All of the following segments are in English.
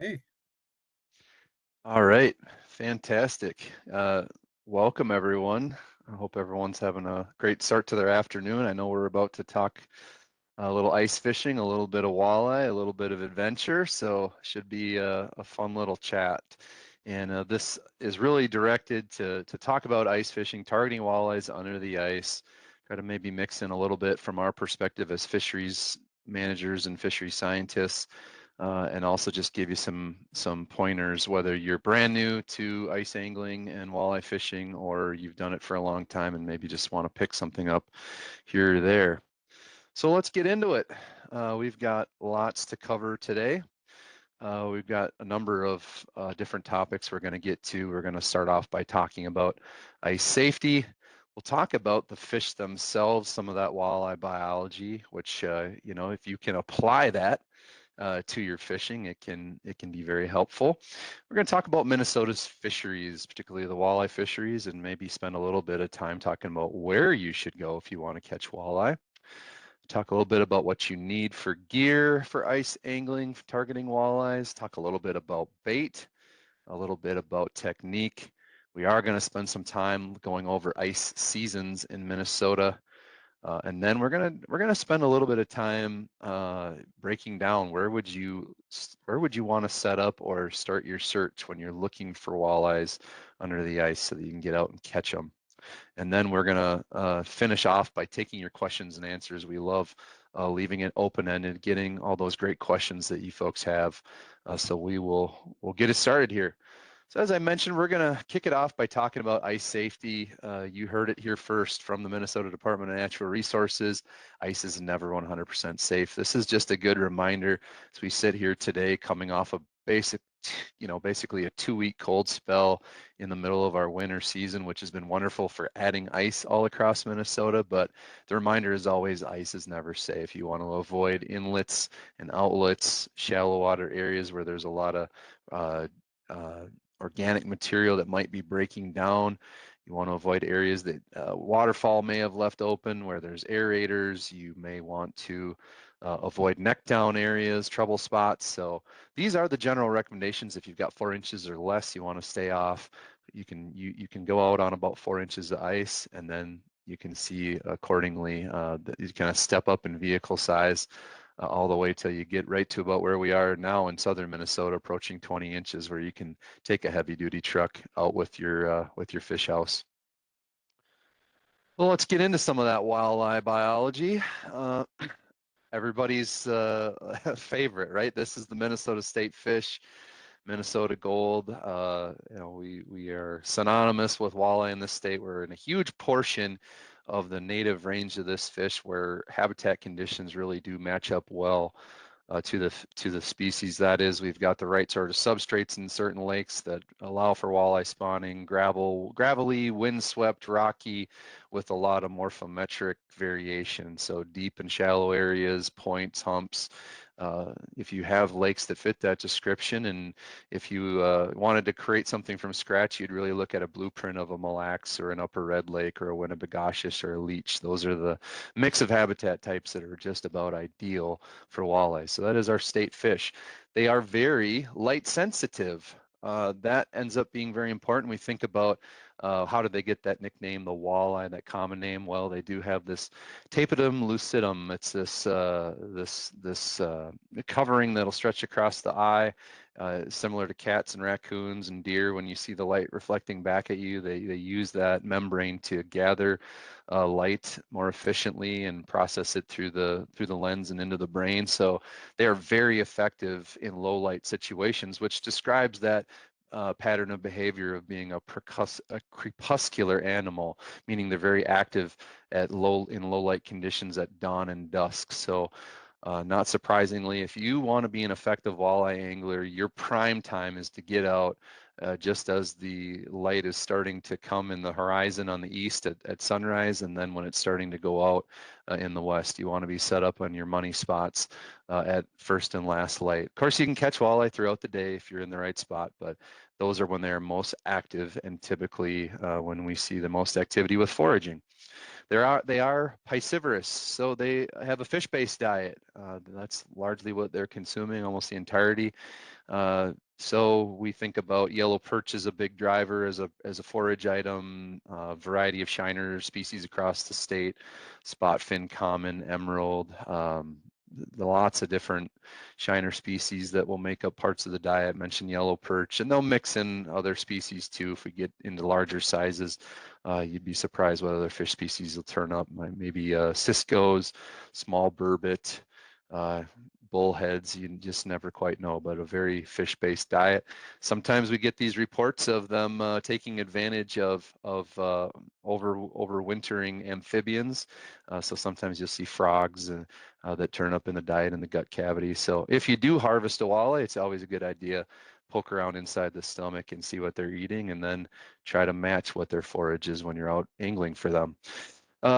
Hey, All right, fantastic. Welcome everyone. I hope everyone's having a great start to their afternoon. I know we're about to talk a little ice fishing, a little bit of walleye, a little bit of adventure, so should be a fun little chat. And this is really directed to talk about ice fishing, targeting walleyes under the ice, try to maybe mix in a little bit from our perspective as fisheries managers and fisheries scientists, and also just give you some pointers, whether you're brand new to ice angling and walleye fishing, or you've done it for a long time and maybe just want to pick something up here or there. So let's get into it. We've got lots to cover today. We've got a number of different topics we're going to get to. We're going to start off by talking about ice safety. We'll talk about the fish themselves, some of that walleye biology, which if you can apply that to your fishing, it can be very helpful. We're going to talk about Minnesota's fisheries, particularly the walleye fisheries, and maybe spend a little bit of time talking about where you should go if you want to catch walleye. Talk a little bit about what you need for gear for ice angling, targeting walleyes. Talk a little bit about bait, a little bit about technique. We are going to spend some time going over ice seasons in Minnesota. And then we're gonna spend a little bit of time breaking down where would you want to set up or start your search when you're looking for walleyes under the ice so that you can get out and catch them. And then we're gonna finish off by taking your questions and answers. We love leaving it open-ended, getting all those great questions that you folks have. So we'll get it started here. So as I mentioned, we're going to kick it off by talking about ice safety. You heard it here first from the Minnesota Department of Natural Resources. Ice is never 100% safe. This is just a good reminder as we sit here today coming off a basically a 2-week cold spell in the middle of our winter season, which has been wonderful for adding ice all across Minnesota. But the reminder is always ice is never safe. You want to avoid inlets and outlets, shallow water areas where there's a lot of uh, organic material that might be breaking down. You want to avoid areas that waterfall may have left open where there's aerators. You may want to avoid neck down areas, trouble spots. So these are the general recommendations. If you've got 4 inches or less, you want to stay off. You can go out on about 4 inches of ice, and then you can see accordingly that you kind of step up in vehicle size all the way till you get right to about where we are now in southern Minnesota, approaching 20 inches, where you can take a heavy duty truck out with your fish house. Well, let's get into some of that wildlife biology. Everybody's favorite, right? This is the Minnesota state fish, Minnesota gold. We are synonymous with walleye in this state. We're in a huge portion of the native range of this fish where habitat conditions really do match up well to the species. That is, we've got the right sort of substrates in certain lakes that allow for walleye spawning, gravelly, windswept, rocky, with a lot of morphometric variation. So deep and shallow areas, points, humps. If you have lakes that fit that description, and if you wanted to create something from scratch, you'd really look at a blueprint of a Mille Lacs or an Upper Red Lake or a Winnibigoshish or a Leech. Those are the mix of habitat types that are just about ideal for walleye. So that is our state fish. They are very light sensitive. That ends up being very important. We think about how did they get that nickname, the walleye, that common name? Well, they do have this tapetum lucidum. It's this covering that'll stretch across the eye, similar to cats and raccoons and deer. When you see the light reflecting back at you, they use that membrane to gather light more efficiently and process it through the lens and into the brain. So they are very effective in low light situations, which describes that pattern of behavior of being a crepuscular animal, meaning they're very active in low light conditions at dawn and dusk. So not surprisingly, if you want to be an effective walleye angler, your prime time is to get out just as the light is starting to come in the horizon on the east at sunrise, and then when it's starting to go out in the west. You want to be set up on your money spots at first and last light. Of course, you can catch walleye throughout the day if you're in the right spot, but those are when they're most active, and typically when we see the most activity with foraging. They are piscivorous, so they have a fish-based diet. That's largely what they're consuming, almost the entirety. So we think about yellow perch as a big driver, as a forage item, variety of shiner species across the state, spot fin, common, emerald, lots of different shiner species that will make up parts of the diet. Mention yellow perch, and they'll mix in other species too. If we get into larger sizes, you'd be surprised what other fish species will turn up. Maybe ciscos, small burbot, bullheads, you just never quite know, but a very fish-based diet. Sometimes we get these reports of them taking advantage of overwintering amphibians. So sometimes you'll see frogs that turn up in the diet in the gut cavity. So if you do harvest a walleye, it's always a good idea. Poke around inside the stomach and see what they're eating, and then try to match what their forage is when you're out angling for them.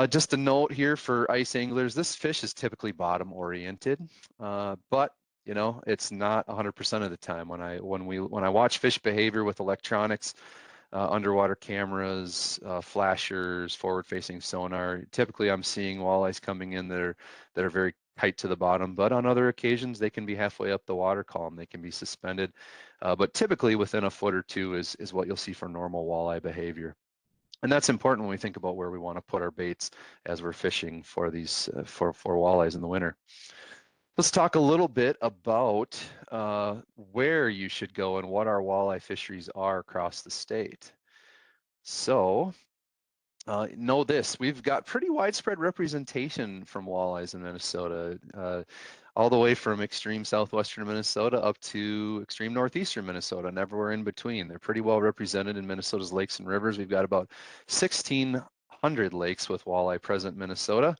Just a note here for ice anglers, this fish is typically bottom oriented, but you know, it's not 100% of the time. When I watch fish behavior with electronics, underwater cameras, flashers, forward-facing sonar, typically I'm seeing walleyes coming in that are very tight to the bottom, but on other occasions they can be halfway up the water column. They can be suspended, but typically within a foot or two is what you'll see for normal walleye behavior. And that's important when we think about where we want to put our baits as we're fishing for these for walleyes in the winter. Let's talk a little bit about where you should go and what our walleye fisheries are across the state. So know this, we've got pretty widespread representation from walleyes in Minnesota, all the way from extreme southwestern Minnesota up to extreme northeastern Minnesota and everywhere in between. They're pretty well represented in Minnesota's lakes and rivers. We've got about 1,600 lakes with walleye present in Minnesota,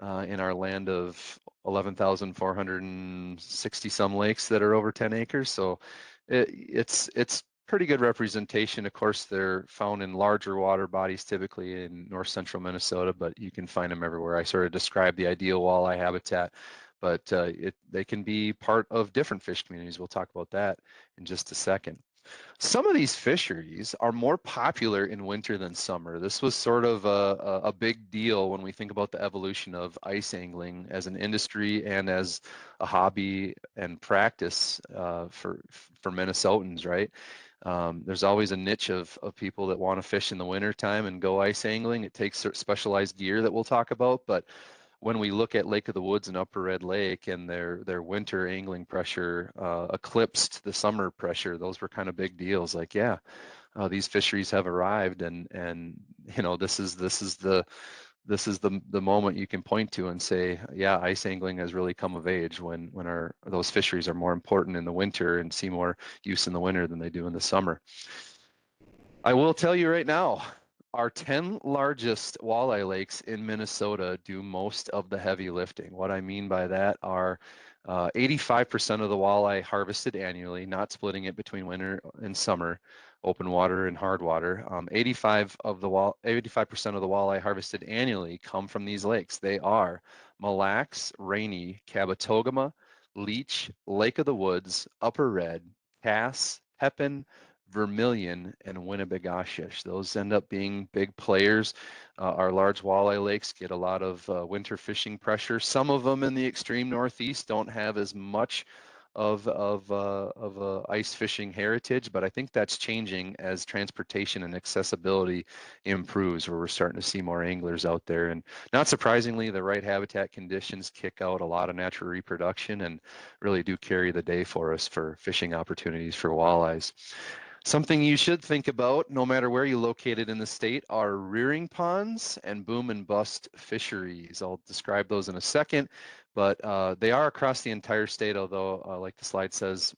in our land of 11,460 some lakes that are over 10 acres. So it's pretty good representation. Of course, they're found in larger water bodies, typically in north central Minnesota, but you can find them everywhere. I sort of described the ideal walleye habitat, but they can be part of different fish communities. We'll talk about that in just a second. Some of these fisheries are more popular in winter than summer. This was sort of a big deal when we think about the evolution of ice angling as an industry and as a hobby and practice for Minnesotans, right? There's always a niche of people that want to fish in the winter time and go ice angling. It takes specialized gear that we'll talk about, but when we look at Lake of the Woods and Upper Red Lake and their winter angling pressure eclipsed the summer pressure, those were kind of big deals. Like, yeah, these fisheries have arrived, and you know, this is the moment you can point to and say, yeah, ice angling has really come of age when those fisheries are more important in the winter and see more use in the winter than they do in the summer. I will tell you right now, our 10 largest walleye lakes in Minnesota do most of the heavy lifting. What I mean by that are 85% of the walleye harvested annually, not splitting it between winter and summer, open water and hard water. 85% of the walleye harvested annually come from these lakes. They are Mille Lacs, Rainy, Cabotogama, Leech, Lake of the Woods, Upper Red, Cass, Pepin, Vermilion, and Winnipegashish. Those end up being big players. Our large walleye lakes get a lot of winter fishing pressure. Some of them in the extreme northeast don't have as much of ice fishing heritage, but I think that's changing as transportation and accessibility improves, where we're starting to see more anglers out there. And not surprisingly, the right habitat conditions kick out a lot of natural reproduction and really do carry the day for us for fishing opportunities for walleyes. Something you should think about, no matter where you located in the state, are rearing ponds and boom and bust fisheries. I'll describe those in a second, but they are across the entire state, although like the slide says,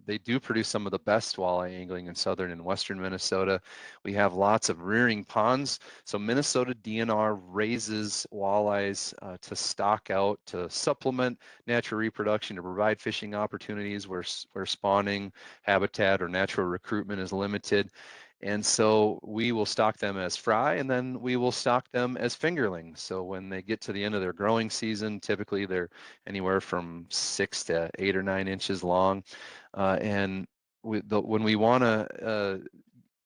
they do produce some of the best walleye angling in southern and western Minnesota. We have lots of rearing ponds. So Minnesota DNR raises walleyes to stock out, to supplement natural reproduction, to provide fishing opportunities where spawning, habitat, or natural recruitment is limited. And so we will stock them as fry, and then we will stock them as fingerlings. So when they get to the end of their growing season, typically they're anywhere from 6 to 8 or 9 inches long. And when we want to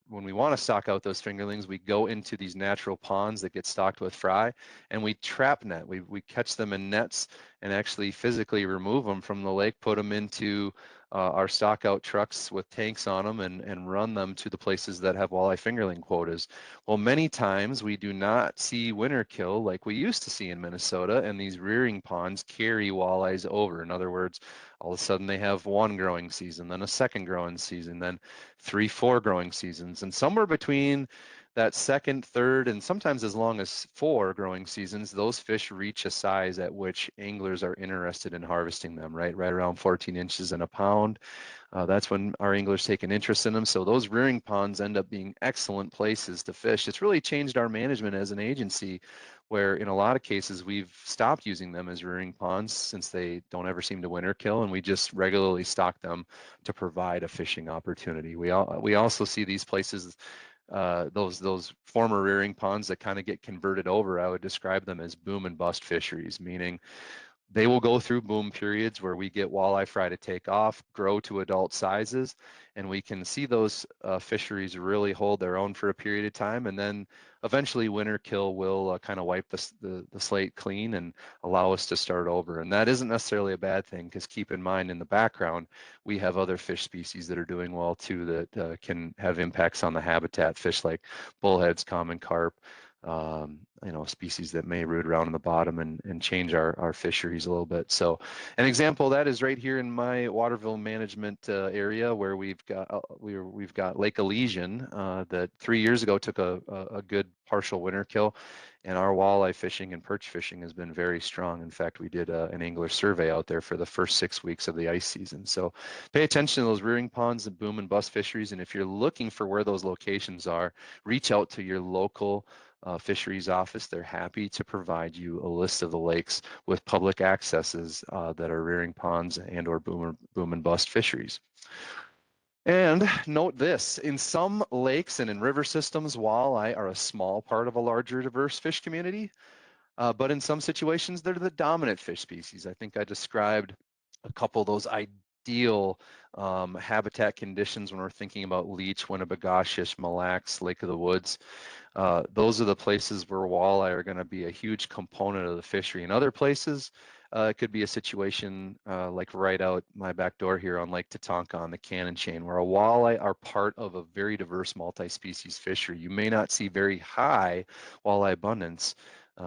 when we want to stock out those fingerlings, we go into these natural ponds that get stocked with fry, and we trap net. We catch them in nets and actually physically remove them from the lake, put them into our stock out trucks with tanks on them, and run them to the places that have walleye fingerling quotas. Well, many times we do not see winter kill like we used to see in Minnesota, and these rearing ponds carry walleyes over. In other words, all of a sudden they have one growing season, then a second growing season, then 3, 4 growing seasons, and somewhere between that second, third, and sometimes as long as 4 growing seasons, those fish reach a size at which anglers are interested in harvesting them, right around 14 inches and a pound. That's when our anglers take an interest in them. So those rearing ponds end up being excellent places to fish. It's really changed our management as an agency, where in a lot of cases we've stopped using them as rearing ponds since they don't ever seem to winter kill, and we just regularly stock them to provide a fishing opportunity. We also see these places, those former rearing ponds that kind of get converted over. I would describe them as boom and bust fisheries, meaning they will go through boom periods where we get walleye fry to take off, grow to adult sizes, and we can see those fisheries really hold their own for a period of time. And then eventually winter kill will kind of wipe the slate clean and allow us to start over. And that isn't necessarily a bad thing, because keep in mind, in the background, we have other fish species that are doing well too, that can have impacts on the habitat, fish like bullheads, common carp, species that may root around in the bottom and change our fisheries a little bit. So an example of that is right here in my Waterville management area, where we've got Lake Elysian that 3 years ago took a good partial winter kill, and our walleye fishing and perch fishing has been very strong. In fact, we did an angler survey out there for the first 6 weeks of the ice season. So pay attention to those rearing ponds and boom and bust fisheries, and if you're looking for where those locations are, reach out to your local fisheries office. They're happy to provide you a list of the lakes with public accesses that are rearing ponds and or boom and bust fisheries. And note this, in some lakes and in river systems, walleye are a small part of a larger diverse fish community, but in some situations, they're the dominant fish species. I think I described a couple of those ideal habitat conditions when we're thinking about leech, Winnibigoshish, Mille Lacs, Lake of the Woods. Those are the places where walleye are going to be a huge component of the fishery. In other places, it could be a situation like right out my back door here on Lake Tatanka on the Cannon Chain, where a walleye are part of a very diverse multi-species fishery. You may not see very high walleye abundance,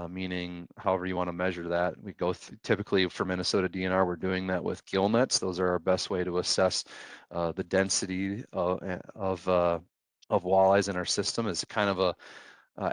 meaning however you want to measure that. We go typically for Minnesota DNR, we're doing that with gill nets. Those are our best way to assess the density of walleyes in our system. Is kind of a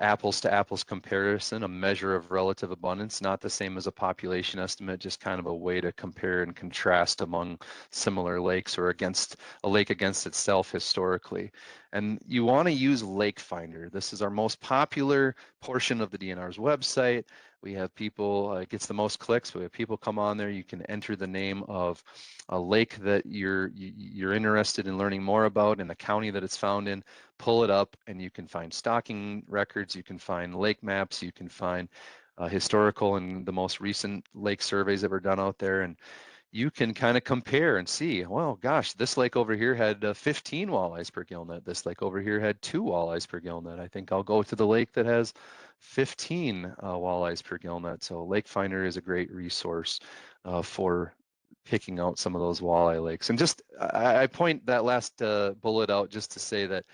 apples to apples comparison, a measure of relative abundance, not the same as a population estimate, just kind of a way to compare and contrast among similar lakes or against a lake against itself historically. And you want to use Lake Finder. This is our most popular portion of the DNR's website. We have people, it gets the most clicks. We have people come on there. You can enter the name of a lake that you're interested in learning more about and the county that it's found in, pull it up, and you can find stocking records, you can find lake maps, you can find historical and the most recent lake surveys that were done out there, and you can kind of compare and see, well, gosh, this lake over here had 15 walleyes per gill net. This lake over here had 2 walleyes per gill net. I think I'll go to the lake that has 15 walleyes per gill net. So Lake Finder is a great resource for picking out some of those walleye lakes. And just, I point that last bullet out just to say that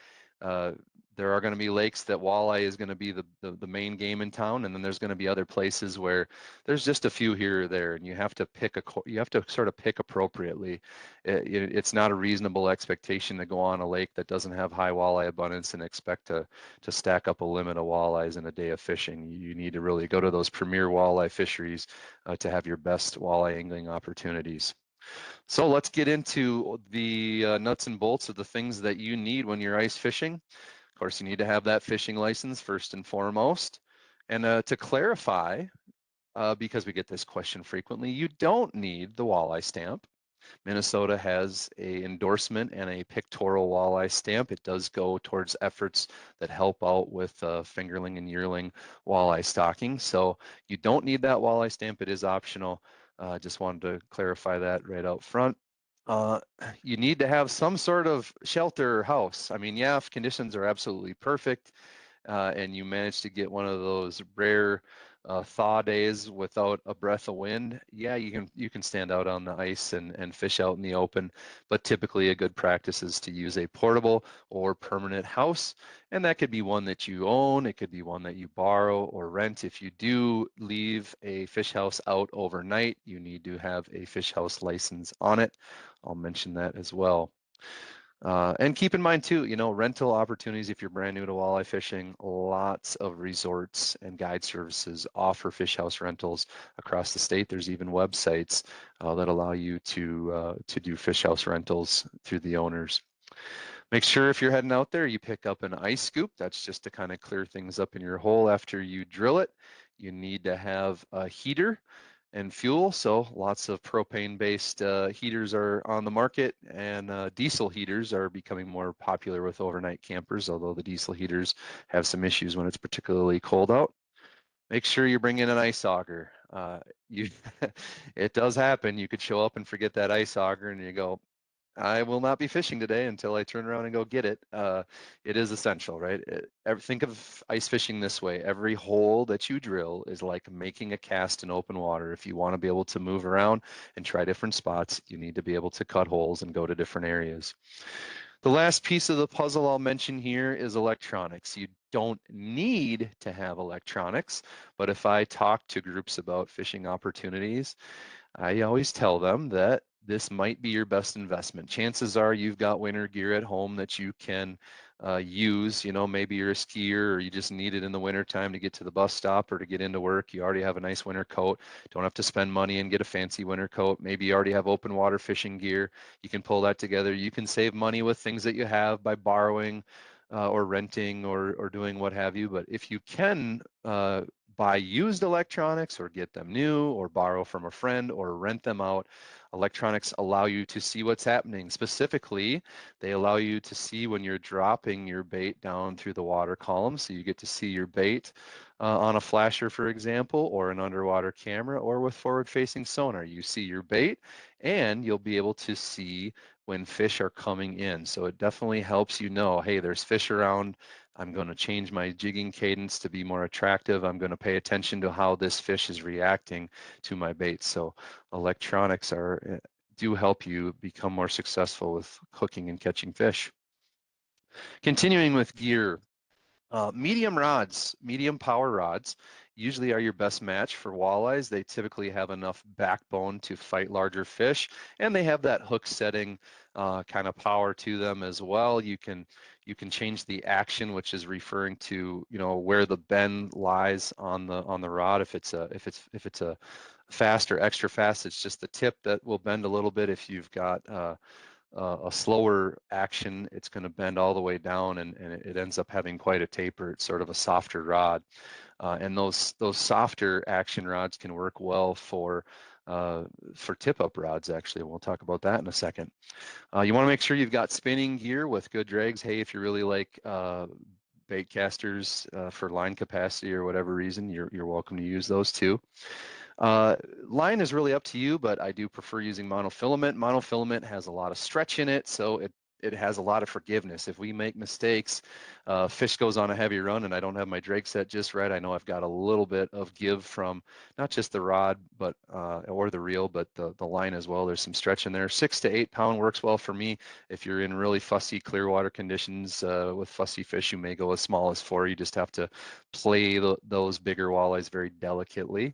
there are going to be lakes that walleye is going to be the main game in town, and then there's going to be other places where there's just a few here or there, and you have to sort of pick appropriately. It's not a reasonable expectation to go on a lake that doesn't have high walleye abundance and expect to stack up a limit of walleyes in a day of fishing. You need to really go to those premier walleye fisheries to have your best walleye angling opportunities. So let's get into the nuts and bolts of the things that you need when you're ice fishing. Of course, you need to have that fishing license first and foremost. And to clarify, because we get this question frequently, you don't need the walleye stamp. Minnesota has a endorsement and a pictorial walleye stamp. It does go towards efforts that help out with fingerling and yearling walleye stocking. So you don't need that walleye stamp. It is optional. Just wanted to clarify that right out front. You need to have some sort of shelter or house. I mean, yeah, if conditions are absolutely perfect, and you manage to get one of those rare thaw days without a breath of wind, yeah, you can stand out on the ice and fish out in the open. But typically, a good practice is to use a portable or permanent house, and that could be one that you own. It could be one that you borrow or rent. If you do leave a fish house out overnight, you need to have a fish house license on it. I'll mention that as well. And keep in mind too, rental opportunities if you're brand new to walleye fishing, lots of resorts and guide services offer fish house rentals across the state. There's even websites that allow you to do fish house rentals through the owners. Make sure if you're heading out there, you pick up an ice scoop. That's just to kind of clear things up in your hole after you drill it. You need to have a heater and fuel. So lots of propane-based heaters are on the market, and diesel heaters are becoming more popular with overnight campers, although the diesel heaters have some issues when it's particularly cold out. Make sure you bring in an ice auger. You, it does happen. You could show up and forget that ice auger, and you go, I will not be fishing today until I turn around and go get it. It is essential, right? Think of ice fishing this way. Every hole that you drill is like making a cast in open water. If you want to be able to move around and try different spots, you need to be able to cut holes and go to different areas. The last piece of the puzzle I'll mention here is electronics. You don't need to have electronics, but if I talk to groups about fishing opportunities, I always tell them that this might be your best investment. Chances are you've got winter gear at home that you can use. Maybe you're a skier or you just need it in the winter time to get to the bus stop or to get into work. You already have a nice winter coat. Don't have to spend money and get a fancy winter coat. Maybe you already have open water fishing gear. You can pull that together. You can save money with things that you have by borrowing or renting or doing what have you. But if you can buy used electronics or get them new or borrow from a friend or rent them out. Electronics allow you to see what's happening. Specifically, they allow you to see when you're dropping your bait down through the water column. So you get to see your bait on a flasher, for example, or an underwater camera, or with forward-facing sonar. You see your bait and you'll be able to see when fish are coming in. So it definitely helps you know, hey, there's fish around. I'm going to change my jigging cadence to be more attractive. I'm going to pay attention to how this fish is reacting to my bait. So electronics do help you become more successful with hooking and catching fish. Continuing with gear, medium rods, medium power rods usually are your best match for walleyes. They typically have enough backbone to fight larger fish, and they have that hook setting kind of power to them as well. You can change the action, which is referring to where the bend lies on the rod. If it's a fast or extra fast, it's just the tip that will bend a little bit. If you've got a slower action, it's going to bend all the way down, and it ends up having quite a taper. It's sort of a softer rod, and those softer action rods can work well for tip-up rods, actually, and we'll talk about that in a second. You want to make sure you've got spinning gear with good drags. Hey, if you really like bait casters for line capacity or whatever reason, you're welcome to use those too. Line is really up to you, but I do prefer using monofilament. Monofilament has a lot of stretch in it, so it has a lot of forgiveness. If we make mistakes, fish goes on a heavy run and I don't have my drag set just right, I know I've got a little bit of give from not just the rod but or the reel, but the line as well. There's some stretch in there. 6 to 8 pound works well for me. If you're in really fussy clear water conditions with fussy fish, you may go as small as 4. You just have to play those bigger walleyes very delicately.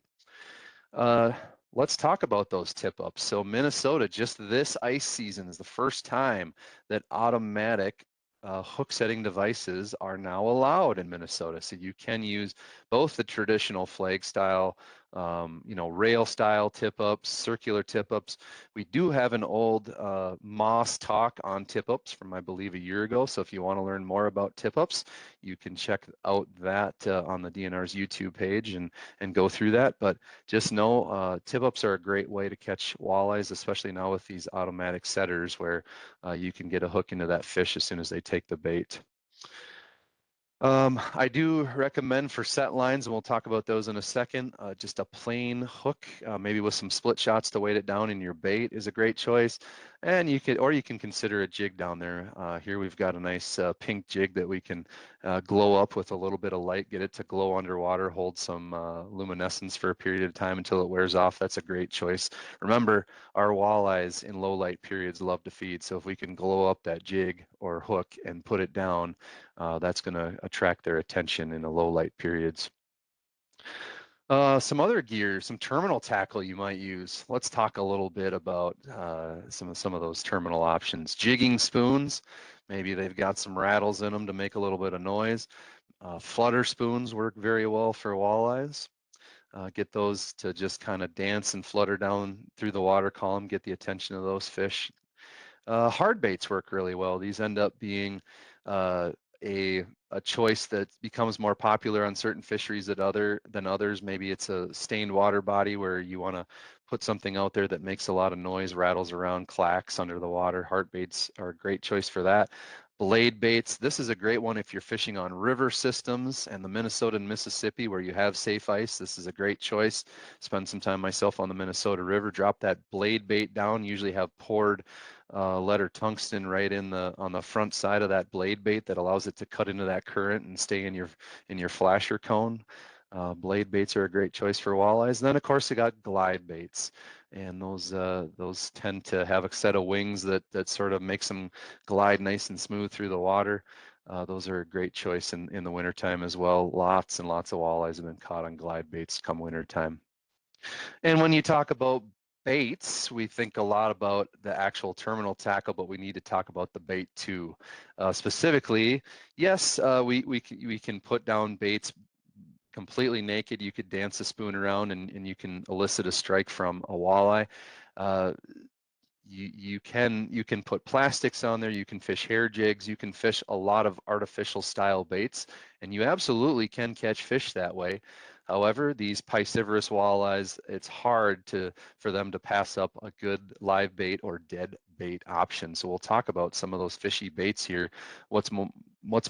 Let's talk about those tip-ups. So Minnesota, just this ice season, is the first time that automatic hook setting devices are now allowed in Minnesota. So you can use both the traditional flag style, rail style tip-ups, circular tip-ups. We do have an old Moss talk on tip-ups from, I believe, a year ago. So if you want to learn more about tip-ups, you can check out that on the DNR's YouTube page and go through that. But just know tip-ups are a great way to catch walleyes, especially now with these automatic setters where you can get a hook into that fish as soon as they take the bait. I do recommend for set lines, and we'll talk about those in a second, just a plain hook, maybe with some split shots to weight it down in your bait is a great choice. And you can consider a jig down there. Here we've got a nice pink jig that we can glow up with a little bit of light, get it to glow underwater, hold some luminescence for a period of time until it wears off. That's a great choice. Remember, our walleyes in low light periods love to feed. So if we can glow up that jig or hook and put it down, that's going to attract their attention in the low light periods. Some other gear, some terminal tackle you might use. Let's talk a little bit about some of those terminal options. Jigging spoons, maybe they've got some rattles in them to make a little bit of noise. Flutter spoons work very well for walleyes. Get those to just kind of dance and flutter down through the water column, get the attention of those fish. Hard baits work really well. These end up being uh, a choice that becomes more popular on certain fisheries than others. Maybe it's a stained water body where you want to put something out there that makes a lot of noise, rattles around, clacks under the water. Heart baits are a great choice for that. Blade baits, this is a great one if you're fishing on river systems and the Minnesota and Mississippi where you have safe ice. This is a great choice. Spend some time myself on the Minnesota River, drop that blade bait down, usually have poured lead or tungsten right on the front side of that blade bait that allows it to cut into that current and stay in your flasher cone. Blade baits are a great choice for walleyes. And then of course you got glide baits, and those tend to have a set of wings that sort of makes them glide nice and smooth through the water. Those are a great choice in the wintertime as well. Lots and lots of walleyes have been caught on glide baits come wintertime. And when you talk about baits, we think a lot about the actual terminal tackle, but we need to talk about the bait too. Specifically, yes, we can put down baits completely naked. You could dance a spoon around and you can elicit a strike from a walleye. Uh, you can put plastics on there, you can fish hair jigs, you can fish a lot of artificial style baits, and you absolutely can catch fish that way. However, these piscivorous walleyes, it's hard for them to pass up a good live bait or dead bait option. So we'll talk about some of those fishy baits here. What's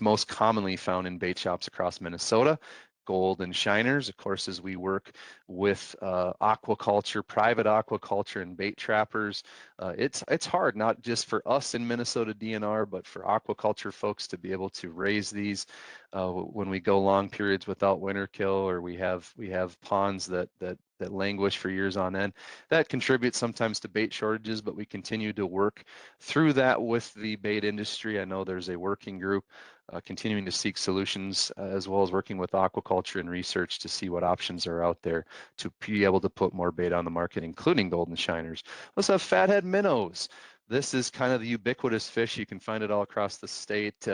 most commonly found in bait shops across Minnesota? Gold and shiners, of course, as we work with aquaculture, private aquaculture and bait trappers. It's hard, not just for us in Minnesota DNR, but for aquaculture folks to be able to raise these when we go long periods without winter kill, or we have ponds that languish for years on end. That contributes sometimes to bait shortages, but we continue to work through that with the bait industry. I know there's a working group continuing to seek solutions, as well as working with aquaculture and research to see what options are out there to be able to put more bait on the market, including golden shiners. Let's have fathead minnows. This is kind of the ubiquitous fish. You can find it all across the state.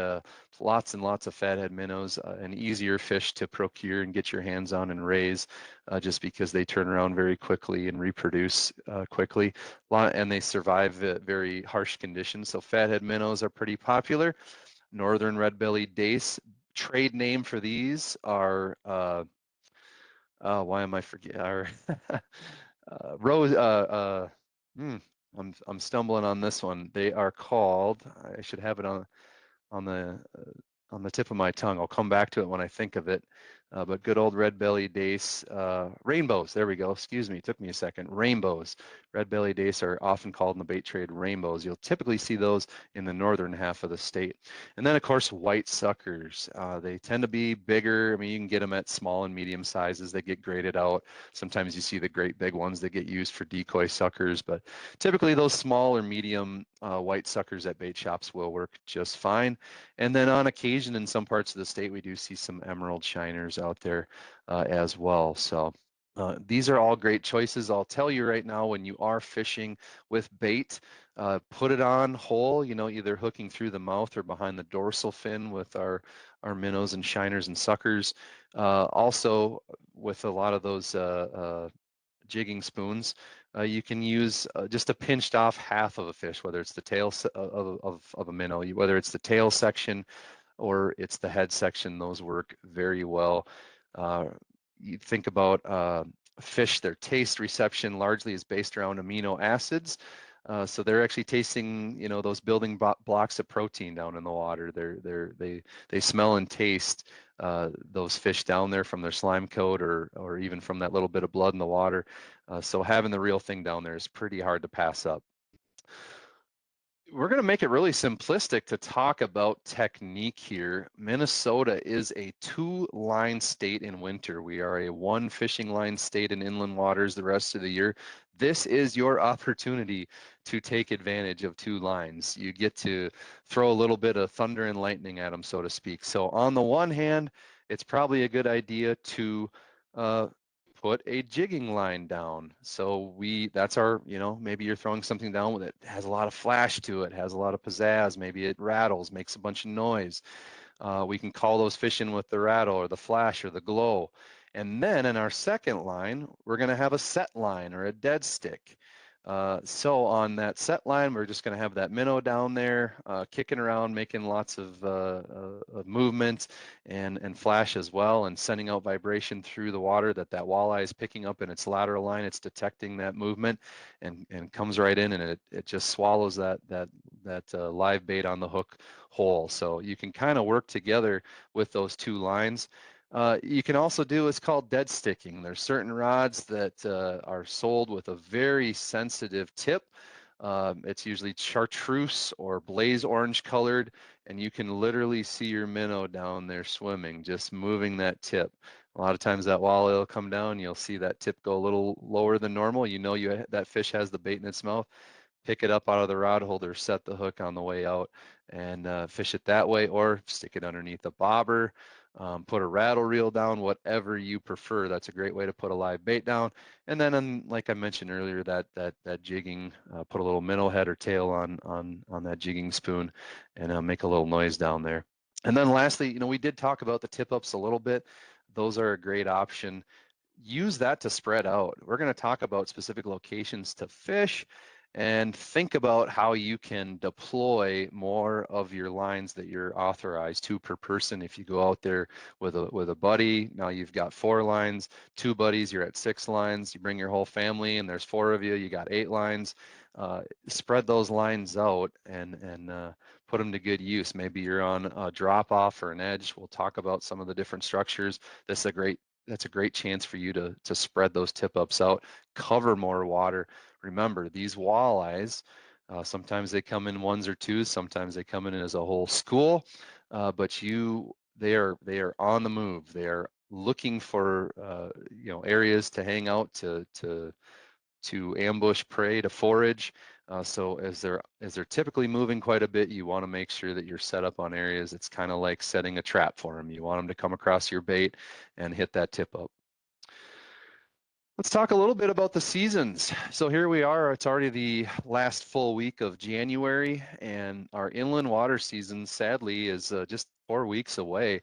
Lots and lots of fathead minnows, an easier fish to procure and get your hands on and raise, just because they turn around very quickly and reproduce quickly, and they survive very harsh conditions. So fathead minnows are pretty popular. Northern red-bellied dace. Trade name for these are why am I forgetting? Rose. I'm stumbling on this one. They are called. I should have it on the on the tip of my tongue. I'll come back to it when I think of it. But good old red belly dace, rainbows. There we go. Excuse me. It took me a second. Rainbows. Red belly dace are often called in the bait trade rainbows. You'll typically see those in the northern half of the state. And then, of course, white suckers. They tend to be bigger. I mean, you can get them at small and medium sizes. They get graded out. Sometimes you see the great big ones that get used for decoy suckers, but typically those small or medium white suckers at bait shops will work just fine. And then on occasion in some parts of the state, we do see some emerald shiners out there as well. So these are all great choices. I'll tell you right now, when you are fishing with bait, put it on whole, either hooking through the mouth or behind the dorsal fin with our minnows and shiners and suckers. Also, with a lot of those jigging spoons, you can use just a pinched off half of a fish, whether it's the tail of a minnow, whether it's the tail section or it's the head section. Those work very well. You think about fish, their taste reception largely is based around amino acids. So they're actually tasting, those building blocks of protein down in the water. They smell and taste those fish down there from their slime coat or even from that little bit of blood in the water. So having the real thing down there is pretty hard to pass up. We're going to make it really simplistic to talk about technique here. Minnesota is a 2-line state in winter. We are a 1 fishing line state in inland waters the rest of the year. This is your opportunity to take advantage of 2 lines. You get to throw a little bit of thunder and lightning at them, so to speak. So on the one hand, it's probably a good idea to uh, put a jigging line down. So that's our, maybe you're throwing something down that has a lot of flash to it, has a lot of pizzazz, maybe it rattles, makes a bunch of noise. We can call those fish in with the rattle or the flash or the glow. And then in our second line, we're going to have a set line or a dead stick. So on that set line, we're just going to have that minnow down there kicking around, making lots of movements and flash as well, and sending out vibration through the water that walleye is picking up in its lateral line. It's detecting that movement and comes right in, and it just swallows that live bait on the hook whole. So you can kind of work together with those 2 lines. You can also do what's called dead sticking. There's certain rods that are sold with a very sensitive tip. It's usually chartreuse or blaze orange colored, and you can literally see your minnow down there swimming, just moving that tip. A lot of times that walleye will come down, you'll see that tip go a little lower than normal. You know that fish has the bait in its mouth. Pick it up out of the rod holder, set the hook on the way out, and fish it that way, or stick it underneath a bobber, put a rattle reel down, whatever you prefer. That's a great way to put a live bait down. And then, like I mentioned earlier, that jigging, put a little minnow head or tail on that jigging spoon, and make a little noise down there. And then lastly, we did talk about the tip ups a little bit. Those are a great option. Use that to spread out. We're going to talk about specific locations to fish and think about how you can deploy more of your lines that you're authorized to per person. If you go out there with a buddy, now you've got 4 lines, 2 buddies, you're at 6 lines. You bring your whole family and there's 4 of you, you got 8 lines. Spread those lines out and put them to good use. Maybe you're on a drop off or an edge. We'll talk about some of the different structures. That's a great chance for you to spread those tip ups out, cover more water. Remember, these walleyes, sometimes they come in 1s or 2s, sometimes they come in as a whole school, but they are on the move. They are looking for areas to hang out, to ambush prey, to forage. So as they're typically moving quite a bit, you want to make sure that you're set up on areas. It's kind of like setting a trap for them. You want them to come across your bait and hit that tip up. Let's talk a little bit about the seasons. So here we are, it's already the last full week of January, and our inland water season, sadly, is just 4 weeks away.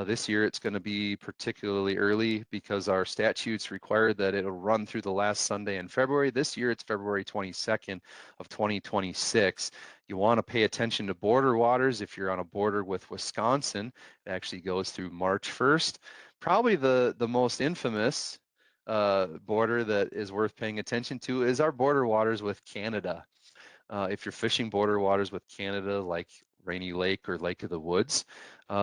This year it's going to be particularly early because our statutes require that it'll run through the last Sunday in February. This year it's February 22nd of 2026. You want to pay attention to border waters. If you're on a border with Wisconsin, it actually goes through March 1st. Probably the most infamous border that is worth paying attention to is our border waters with Canada. If you're fishing border waters with Canada, like Rainy Lake or Lake of the Woods,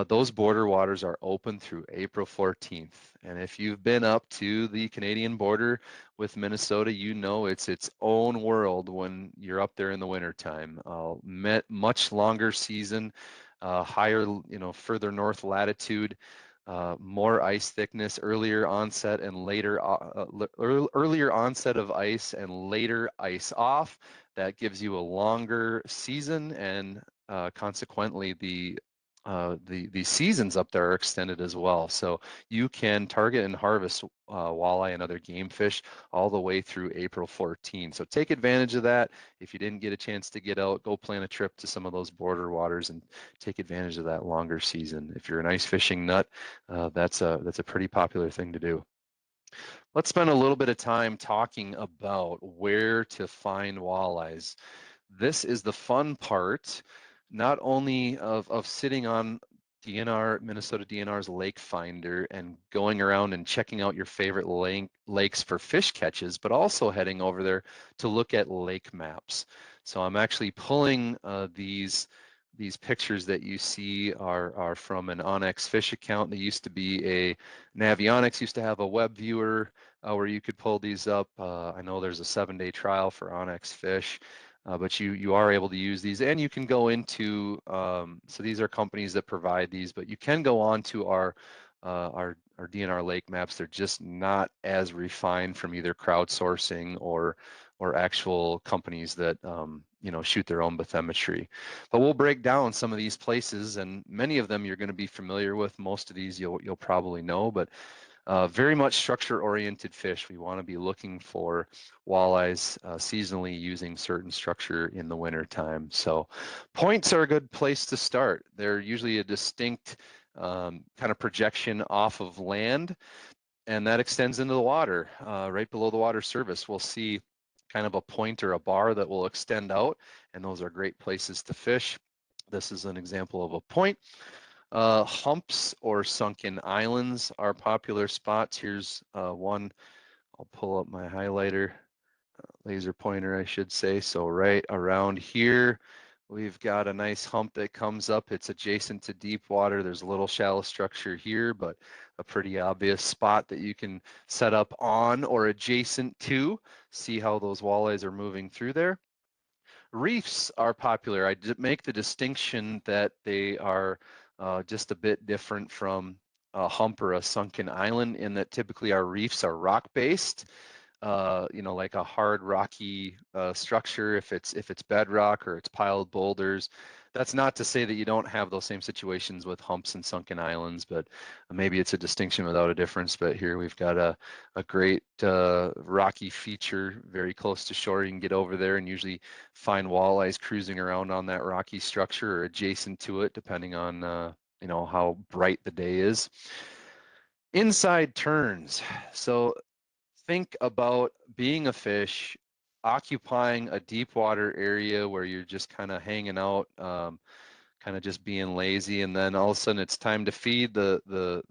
those border waters are open through April 14th. And if you've been up to the Canadian border with Minnesota, you know it's its own world when you're up there in the wintertime. Much longer season, higher, further north latitude. More ice thickness, earlier onset of ice and later ice off. That gives you a longer season, and consequently the seasons up there are extended as well. So you can target and harvest walleye and other game fish all the way through April 14. So take advantage of that. If you didn't get a chance to get out, go plan a trip to some of those border waters and take advantage of that longer season. If you're an ice fishing nut, that's a pretty popular thing to do. Let's spend a little bit of time talking about where to find walleyes. This is the fun part, not only of sitting on Minnesota DNR's Lake Finder and going around and checking out your favorite lakes for fish catches, but also heading over there to look at lake maps. So I'm actually pulling these pictures that you see are from an Onyx Fish account. They used to be Navionics used to have a web viewer where you could pull these up. I know there's a 7-day trial for Onyx Fish. but you are able to use these, and you can go into, so these are companies that provide these, but you can go on to our DNR lake maps. They're just not as refined from either crowdsourcing or actual companies that you know, shoot their own bathymetry. But we'll break down some of these places, and many of them you're going to be familiar with. Most of these you'll probably know, but very much structure-oriented fish. We want to be looking for walleyes seasonally using certain structure in the winter time. So points are a good place to start. They're usually a distinct kind of projection off of land, and that extends into the water. Right below the water surface, we'll see kind of a point or a bar that will extend out, and those are great places to fish. This is an example of a point. Humps or sunken islands are popular spots. Here's one. I'll pull up my highlighter, laser pointer, I should say. So right around here, we've got a nice hump that comes up. It's adjacent to deep water. There's a little shallow structure here, but a pretty obvious spot that you can set up on or adjacent to. See how those walleyes are moving through there. Reefs are popular. I make the distinction that they are just a bit different from a hump or a sunken island, in that typically our reefs are rock-based, you know, like a hard rocky structure. If it's bedrock or it's piled boulders, that's not to say that you don't have those same situations with humps and sunken islands, but maybe it's a distinction without a difference. But here we've got a great rocky feature very close to shore. You can get over there and usually find walleyes cruising around on that rocky structure or adjacent to it, depending on you know, how bright the day is. Inside turns. So think about being a fish, occupying a deep water area where you're just kind of hanging out, kind of just being lazy, and then all of a sudden it's time to feed. The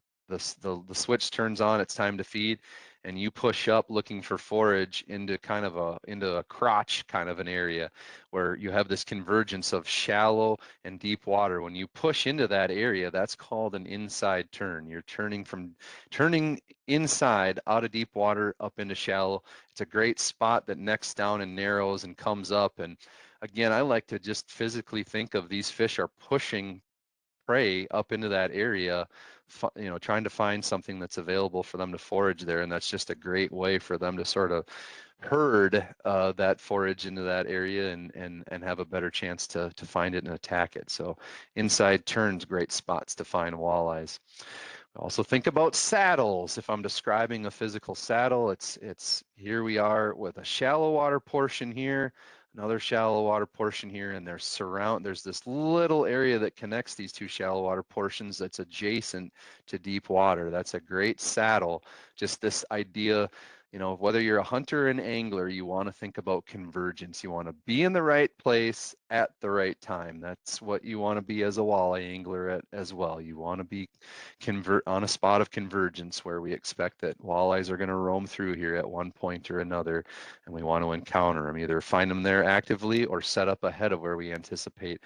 switch turns on. It's time to feed, and you push up looking for forage into kind of a crotch kind of an area where you have this convergence of shallow and deep water. When you push into that area, that's called an inside turn. You're turning inside out of deep water up into shallow. It's a great spot that necks down and narrows and comes up. And again, I like to just physically think of these fish are pushing prey up into that area, you know, trying to find something that's available for them to forage there. And that's just a great way for them to sort of herd that forage into that area and have a better chance to find it and attack it. So inside turns, great spots to find walleyes. Also think about saddles. If I'm describing a physical saddle, it's here we are with a shallow water portion here, another shallow water portion here, and there's this little area that connects these two shallow water portions that's adjacent to deep water. That's a great saddle. Just this idea, you know, whether you're a hunter or an angler, you want to think about convergence. You want to be in the right place at the right time. That's what you want to be as a walleye angler as well. You want to be on a spot of convergence where we expect that walleyes are going to roam through here at one point or another, and we want to encounter them, either find them there actively or set up ahead of where we anticipate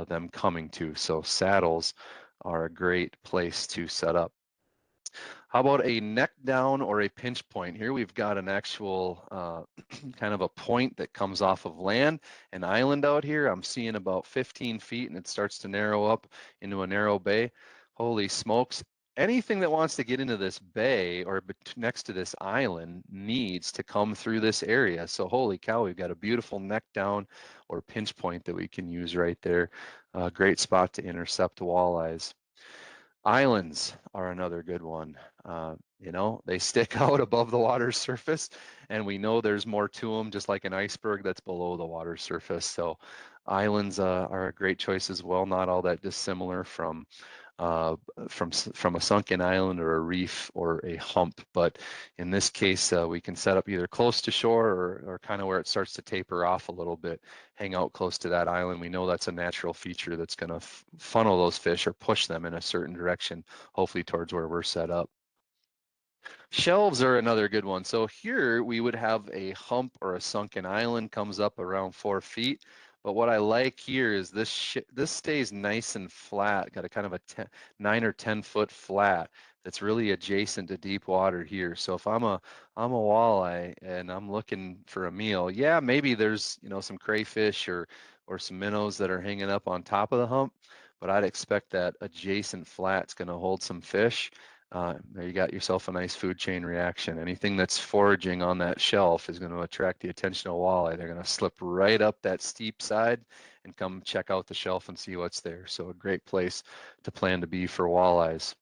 them coming to. So saddles are a great place to set up. How about a neck down or a pinch point? Here we've got an actual kind of a point that comes off of land, an island out here. I'm seeing about 15 feet, and it starts to narrow up into a narrow bay. Holy smokes. Anything that wants to get into this bay or next to this island needs to come through this area. So holy cow, we've got a beautiful neck down or pinch point that we can use right there. Great spot to intercept walleyes. Islands are another good one. You know, they stick out above the water surface, and we know there's more to them, just like an iceberg that's below the water surface. So islands are a great choice as well, not all that dissimilar from a sunken island or a reef or a hump. But in this case, we can set up either close to shore or kind of where it starts to taper off a little bit, hang out close to that island. We know that's a natural feature that's going to funnel those fish or push them in a certain direction, hopefully towards where we're set up. Shelves are another good one. So here we would have a hump or a sunken island comes up around 4 feet. But what I like here is this stays nice and flat, got a kind of a 9 or 10 foot flat. that's really adjacent to deep water here. So if I'm a walleye and I'm looking for a meal, yeah, maybe there's, some crayfish or some minnows that are hanging up on top of the hump, but I'd expect that adjacent flat's going to hold some fish. There you got yourself a nice food chain reaction. Anything that's foraging on that shelf is going to attract the attention of walleye. They're going to slip right up that steep side and come check out the shelf and see what's there. So a great place to plan to be for walleyes.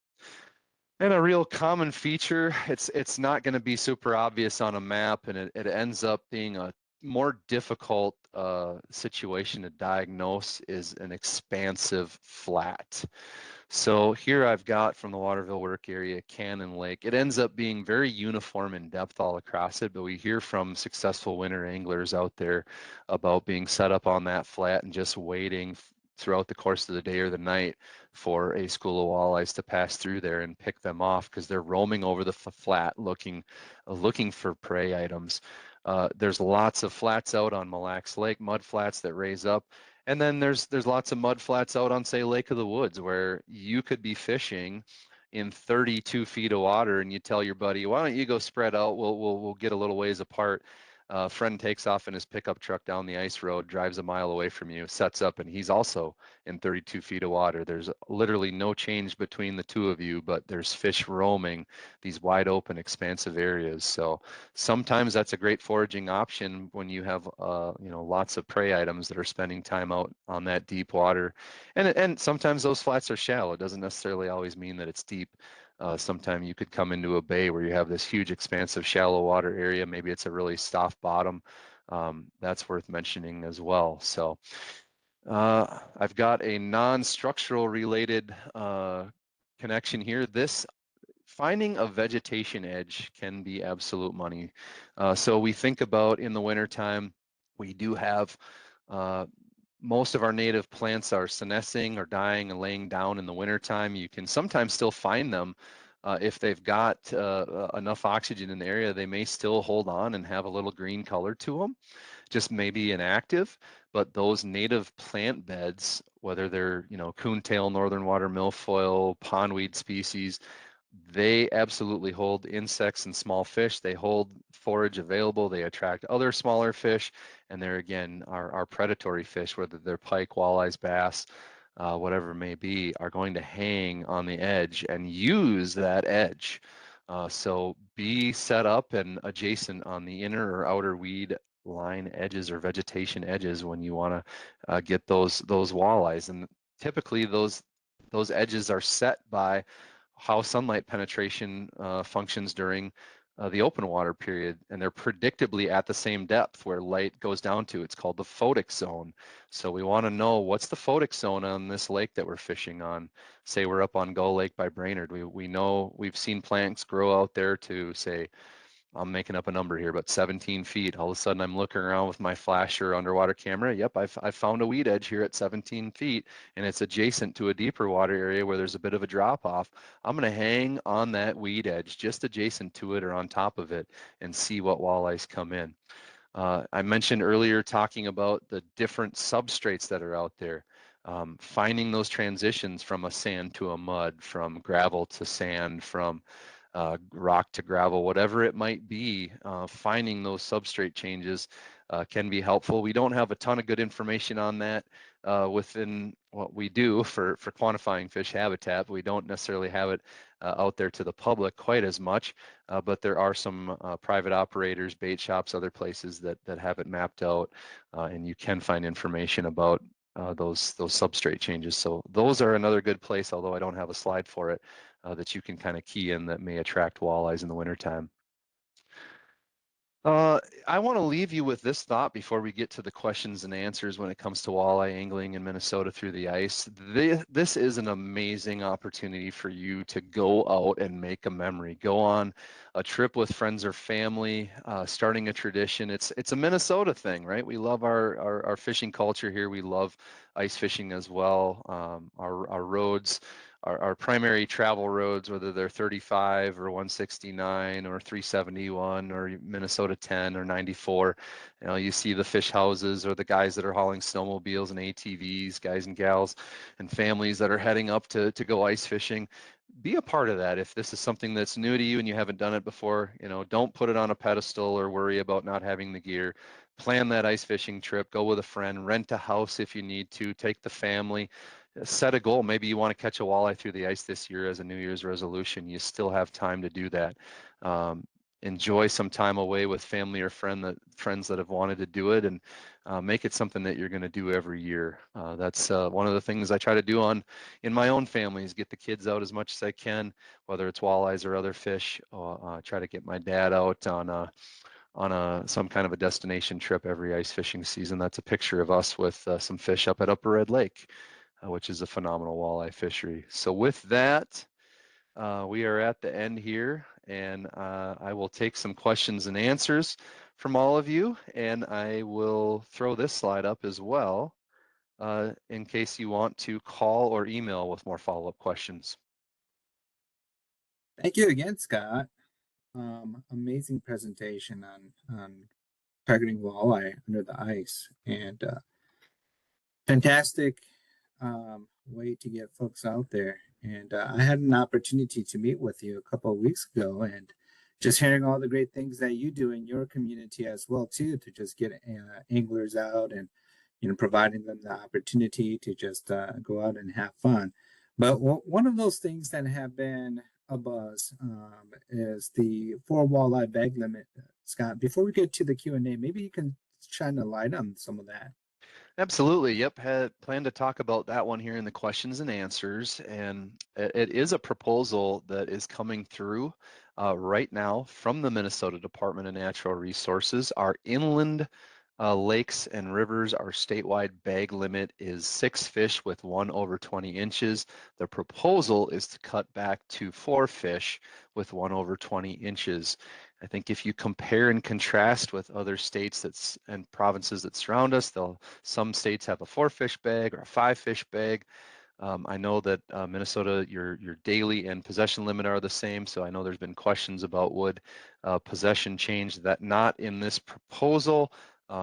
And a real common feature, it's not going to be super obvious on a map, and it ends up being a more difficult situation to diagnose, is an expansive flat. So here I've got from the Waterville work area, Cannon Lake. It ends up being very uniform in depth all across it, but we hear from successful winter anglers out there about being set up on that flat and just waiting throughout the course of the day or the night for a school of walleyes to pass through there and pick them off, because they're roaming over the flat looking for prey items. There's lots of flats out on Mille Lacs Lake, mud flats that raise up. And then there's lots of mud flats out on, say, Lake of the Woods, where you could be fishing in 32 feet of water, and you tell your buddy, why don't you go spread out? We'll get a little ways apart. Friend takes off in his pickup truck down the ice road, drives a mile away from you, sets up, and he's also in 32 feet of water. There's literally no change between the two of you, but there's fish roaming these wide open, expansive areas. So sometimes that's a great foraging option when you have, lots of prey items that are spending time out on that deep water. And sometimes those flats are shallow. It doesn't necessarily always mean that it's deep. Sometimes you could come into a bay where you have this huge expansive shallow water area. Maybe it's a really soft bottom. That's worth mentioning as well. So I've got a non-structural related connection here. This finding a vegetation edge can be absolute money. So we think about in the wintertime, we do have most of our native plants are senescing or dying and laying down in the wintertime. You can sometimes still find them if they've got enough oxygen in the area. They may still hold on and have a little green color to them, just maybe inactive. But those native plant beds, whether they're, coontail, northern water milfoil, pondweed species, they absolutely hold insects and small fish. They hold forage available. They attract other smaller fish, and they're, again, our predatory fish, whether they're pike, walleyes, bass, whatever it may be, are going to hang on the edge and use that edge. So be set up and adjacent on the inner or outer weed line edges or vegetation edges when you want to get those walleyes. And typically those edges are set by how sunlight penetration functions during the open water period, and they're predictably at the same depth where light goes down to. It's called the photic zone. So we want to know, what's the photic zone on this lake that we're fishing on. Say we're up on Gull Lake by Brainerd. We know, we've seen plants grow out there to, say, I'm making up a number here, but 17 feet. All of a sudden I'm looking around with my flash or underwater camera. Yep, I've found a weed edge here at 17 feet, and it's adjacent to a deeper water area where there's a bit of a drop off. I'm gonna hang on that weed edge just adjacent to it or on top of it and see what walleyes come in. I mentioned earlier talking about the different substrates that are out there. Finding those transitions from a sand to a mud, from gravel to sand, from rock to gravel, whatever it might be, finding those substrate changes can be helpful. We don't have a ton of good information on that within what we do for quantifying fish habitat. We don't necessarily have it out there to the public quite as much, but there are some private operators, bait shops, other places that have it mapped out, and you can find information about those substrate changes. So those are another good place, although I don't have a slide for it, that you can kind of key in that may attract walleyes in the wintertime. I want to leave you with this thought before we get to the questions and answers when it comes to walleye angling in Minnesota through the ice. This is an amazing opportunity for you to go out and make a memory. Go on a trip with friends or family, starting a tradition. It's a Minnesota thing, right? We love our fishing culture here. We love ice fishing as well. Our roads, our primary travel roads, whether they're 35 or 169 or 371 or Minnesota 10 or 94, you see the fish houses or the guys that are hauling snowmobiles and ATVs, guys and gals and families that are heading up to go ice fishing. Be a part of that. If this is something that's new to you and you haven't done it before, don't put it on a pedestal or worry about not having the gear. Plan that ice fishing trip, go with a friend, rent a house if you need to, take the family, set a goal. Maybe you want to catch a walleye through the ice this year as a New Year's resolution. You still have time to do that. Enjoy some time away with family or friends that have wanted to do it, and make it something that you're going to do every year. That's one of the things I try to do in my own family, is get the kids out as much as I can, whether it's walleyes or other fish. Try to get my dad out on some kind of a destination trip every ice fishing season. That's a picture of us with some fish up at Upper Red Lake, which is a phenomenal walleye fishery. So with that, we are at the end here, and I will take some questions and answers from all of you, and I will throw this slide up as well in case you want to call or email with more follow-up questions. Thank you again, Scott. Amazing presentation on targeting walleye under the ice, and fantastic way to get folks out there. And I had an opportunity to meet with you a couple of weeks ago, and just hearing all the great things that you do in your community as well too, to just get anglers out and providing them the opportunity to just go out and have fun. But one of those things that have been a buzz is the 4 walleye bag limit. Scott, before we get to the Q&A, maybe you can shine a light on some of that. Absolutely. Yep. Had planned to talk about that one here in the questions and answers. And it is a proposal that is coming through right now from the Minnesota Department of Natural Resources. Our inland lakes and rivers, our statewide bag limit is 6 fish with 1 over 20 inches. The proposal is to cut back to 4 fish with 1 over 20 inches. I think if you compare and contrast with other states and provinces that surround us, some states have a 4 fish bag or a 5 fish bag. I know that Minnesota, your daily and possession limit are the same, so I know there's been questions about would possession change that. Not in this proposal.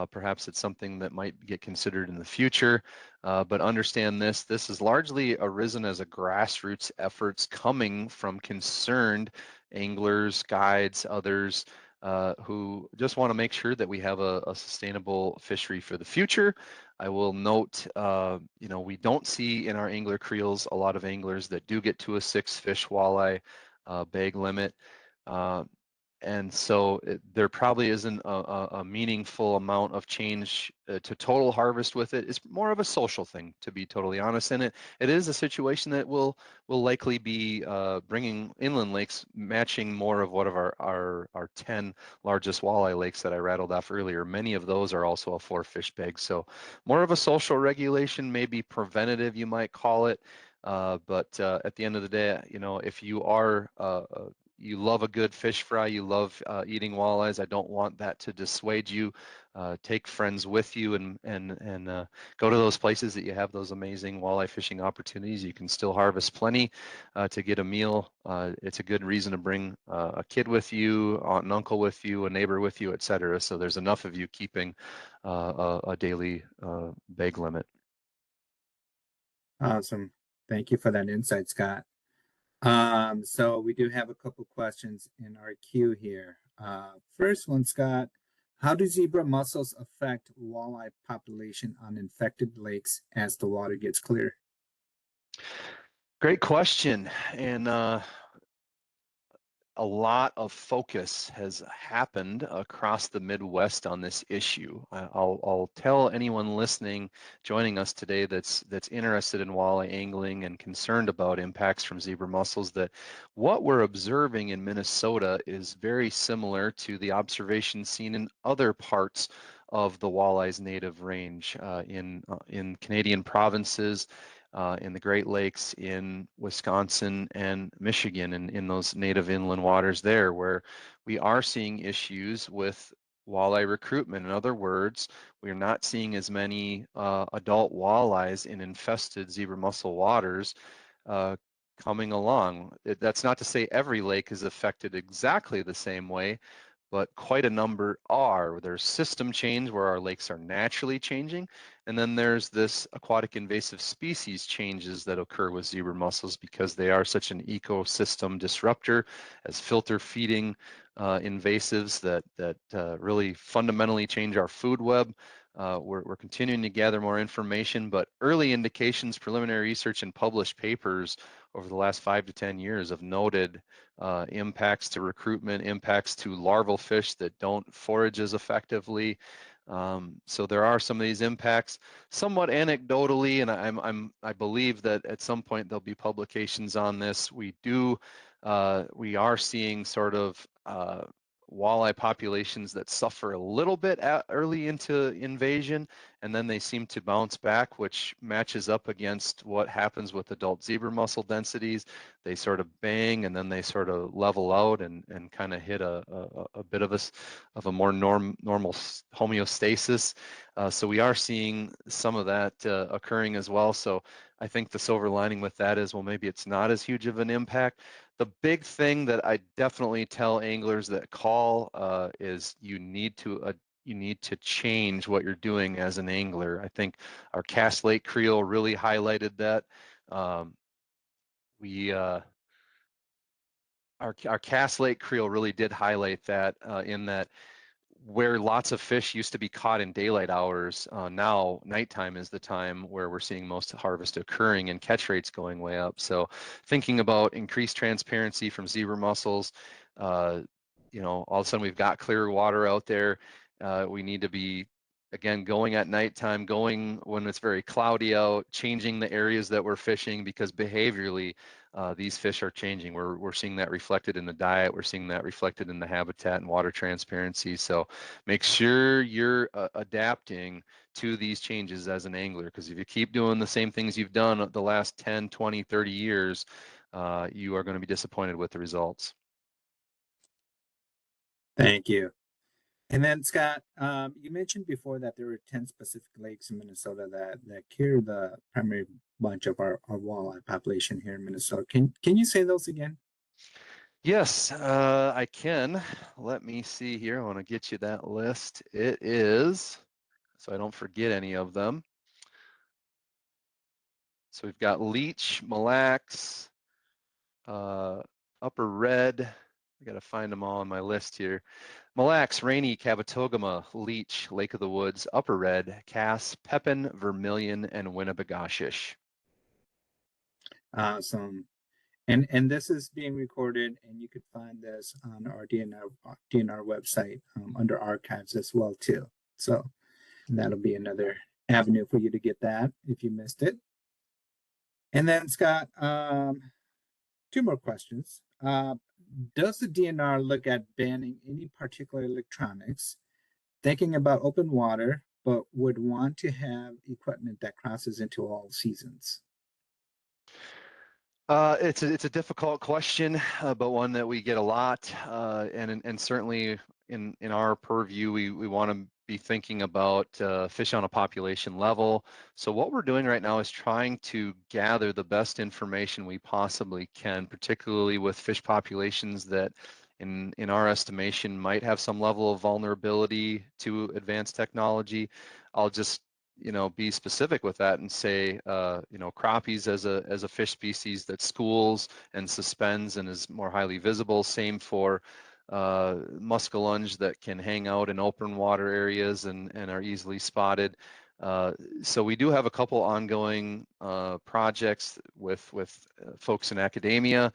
Perhaps it's something that might get considered in the future, but understand this has largely arisen as a grassroots efforts coming from concerned anglers, guides, others who just want to make sure that we have a sustainable fishery for the future. I will note, we don't see in our angler creels a lot of anglers that do get to a 6 fish walleye bag limit. And so there probably isn't a meaningful amount of change to total harvest with it. It's more of a social thing, to be totally honest. And it is a situation that will likely be bringing inland lakes matching more of what of our 10 largest walleye lakes that I rattled off earlier. Many of those are also a 4 fish bag. So more of a social regulation, maybe preventative, you might call it. But at the end of the day, if you are you love a good fish fry, you love eating walleyes, I don't want that to dissuade you. Take friends with you and go to those places that you have those amazing walleye fishing opportunities. You can still harvest plenty to get a meal. It's a good reason to bring a kid with you, aunt and uncle with you, a neighbor with you, etc. So there's enough of you keeping a daily bag limit. Awesome. Thank you for that insight, Scott. So we do have a couple questions in our queue here. First one, Scott, how do zebra mussels affect walleye population on infected lakes as the water gets clear? Great question. And a lot of focus has happened across the Midwest on this issue. I'll tell anyone listening, joining us today, that's interested in walleye angling and concerned about impacts from zebra mussels, that what we're observing in Minnesota is very similar to the observations seen in other parts of the walleye's native range in Canadian provinces, in the Great Lakes, in Wisconsin and Michigan, and in those native inland waters there, where we are seeing issues with walleye recruitment. In other words, we're not seeing as many adult walleyes in infested zebra mussel waters coming along. That's not to say every lake is affected exactly the same way, but quite a number are. There's system change where our lakes are naturally changing, and then there's this aquatic invasive species changes that occur with zebra mussels because they are such an ecosystem disruptor as filter feeding invasives that really fundamentally change our food web. We're continuing to gather more information, but early indications, preliminary research, and published papers over the last 5 to 10 years have noted impacts to recruitment, impacts to larval fish that don't forage as effectively. So there are some of these impacts, somewhat anecdotally, and I believe that at some point there'll be publications on this. We are seeing sort of walleye populations that suffer a little bit early into invasion, and then they seem to bounce back, which matches up against what happens with adult zebra mussel densities. They sort of bang and then they sort of level out and kind of hit a bit of a more normal homeostasis. So we are seeing some of that occurring as well. So I think the silver lining with that is, well, maybe it's not as huge of an impact. The big thing that I definitely tell anglers that call is you need to change what you're doing as an angler. I think our Cass Lake Creel really highlighted that. Our Cass Lake Creel really did highlight that in that where lots of fish used to be caught in daylight hours, now nighttime is the time where we're seeing most harvest occurring and catch rates going way up. So thinking about increased transparency from zebra mussels, all of a sudden we've got clear water out there. We need to be, again, going at nighttime, going when it's very cloudy out, changing the areas that we're fishing because behaviorally, these fish are changing. We're seeing that reflected in the diet. We're seeing that reflected in the habitat and water transparency. So make sure you're adapting to these changes as an angler, because if you keep doing the same things you've done the last 10, 20, 30 years, you are going to be disappointed with the results. Thank you. And then Scott, you mentioned before that there were 10 specific lakes in Minnesota that carry the primary bunch of our walleye population here in Minnesota. Can you say those again? Yes, I can. Let me see here. I want to get you that list. It is, so I don't forget any of them. So we've got Leech, Mille Lacs, Upper Red. I got to find them all on my list here. Mille Lacs, Rainy, Cabotogama, Leech, Lake of the Woods, Upper Red, Cass, Pepin, Vermilion, and Winnipegashish. Awesome. And this is being recorded, and you could find this on our DNR website under archives as well too. So that'll be another avenue for you to get that if you missed it. And then Scott, two more questions. Does the DNR look at banning any particular electronics, thinking about open water, but would want to have equipment that crosses into all seasons? It's a difficult question, but one that we get a lot, and certainly in our purview, we want to be thinking about fish on a population level. So what we're doing right now is trying to gather the best information we possibly can, particularly with fish populations that, in our estimation, might have some level of vulnerability to advanced technology. I'll just be specific with that and say, crappies as a fish species that schools and suspends and is more highly visible. Same for muskellunge that can hang out in open water areas and are easily spotted. So we do have a couple ongoing projects with folks in academia